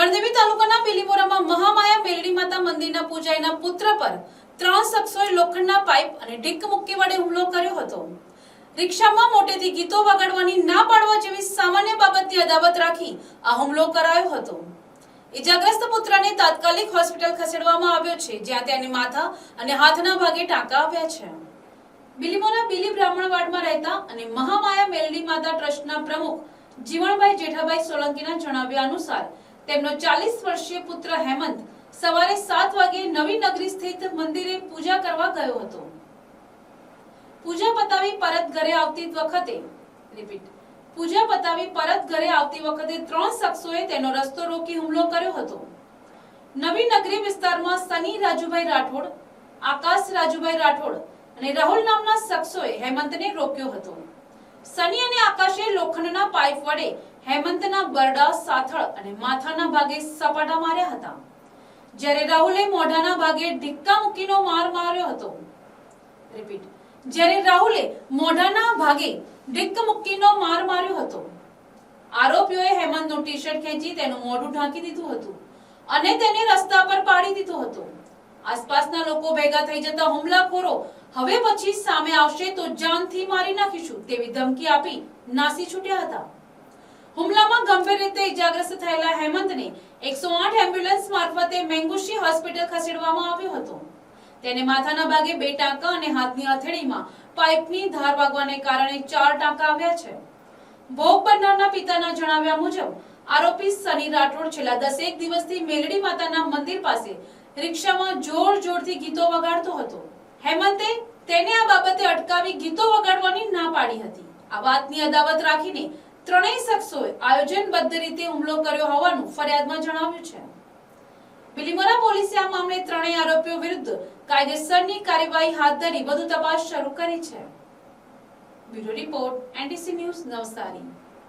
ગણદેવી તાલુકાના બિલીમોરામાં મહામાયા મેલડી માતા મંદિરના પૂજારીના પુત્ર પર 3 શખ્સોએ લોખંડના પાઇપ અને ઢીક્ક મુક્કી વડે હુમલો કર્યો હતો। રિક્ષામાં મોટેથી ગીતો વગાડવાની ના પાડવા જેવી સામાન્ય બાબતની અદાવત રાખી આ હુમલો કરાયો હતો। ઇજાગ્રસ્ત પુત્રને તાત્કાલિક હોસ્પિટલ ખસેડવામાં આવ્યો છે, જ્યાં તેની માથા અને હાથના ભાગે ટાંકા આવ્યા છે। બિલીમોરા બિલી બ્રાહ્મણવાડમાં રહેતા અને મહામાયા મેલડી માતા ટ્રસ્ટના પ્રમુખ જીવણભાઈ જેઠાભાઈ સોલંકીના જણાવ્યા અનુસાર તેમનો 40 વર્ષીય પુત્ર હેમંત સવારે 7 વાગ્યે નવી નગરી સ્થિત મંદિરે પૂજા કરવા ગયો હતો। પૂજા પતાવી પરત ઘરે આવતી વખતે 3 શખ્સોએ તેનો રસ્તો રોકી હુમલો કર્યો હતો। નવી નગરી વિસ્તારમાં સની રાજુભાઈ રાઠોડ, આકાશ રાજુભાઈ રાઠોડ અને રાહુલ નામના શખ્સોએ હેમંતને રોક્યો હતો। સની અને આકાશે લોખંડના પાઇપ વડે હેમંતના બરડા, સાથળ અને માથાના ભાગે સપાટા માર્યા હતા, જ્યારે રાહુલે મોઢાના ભાગે ઢીક્કા મૂકીનો માર માર્યો હતો। આરોપીઓએ હેમંતનું ટી-શર્ટ ખેંચી તેનું મોઢું ઢાંકી દીધું હતું અને તેને રસ્તા પર પાડી દીધો હતો। આસપાસના લોકો ભેગા થઈ જતા હુમલાખોરો હવે પછી સામે આવશે તો જાનથી મારી નાખીશું તેવી ધમકી આપી નાસી છૂટ્યા હતા। હુમલામાં ગંભીર રીતે ઇજાગ્રસ્ત થયેલા હેમંતને 108 એમ્બ્યુલન્સ મારફતે મેંગુશી હોસ્પિટલ ખસેડવામાં આવ્યો હતો। તેને માથાના ભાગે 2 ટાંકા અને હાથની હથેળીમાં પાઇપની ધાર વાગવાને કારણે 4 ટાંકા આવ્યા છે। ભોગ બનનારના પિતાના જણાવ્યા મુજબ આરોપી સની રાઠોડ છેલ્લા 10 દિવસથી મેલડી માતાના મંદિર પાસે રિક્ષામાં જોરથી ગીતો વગાડતો હતો। હેમંતે તેને આ બાબતે અટકાવી ગીતો વગાડવાની ના પાડી હતી। આ વાતની અદાવત રાખીને ત્રણેય શખ્સોએ આયોજનબદ્ધ રીતે હુમલો કર્યો હોવાનું ફરિયાદમાં જણાવ્યું છે। બિલીમોરા પોલીસે આ મામલે ત્રણેય આરોપીઓ વિરુદ્ધ કાયદેસરની કાર્યવાહી હાથ ધરી વધુ તપાસ શરૂ કરી છે। Bureau report, NTC news, Navsari.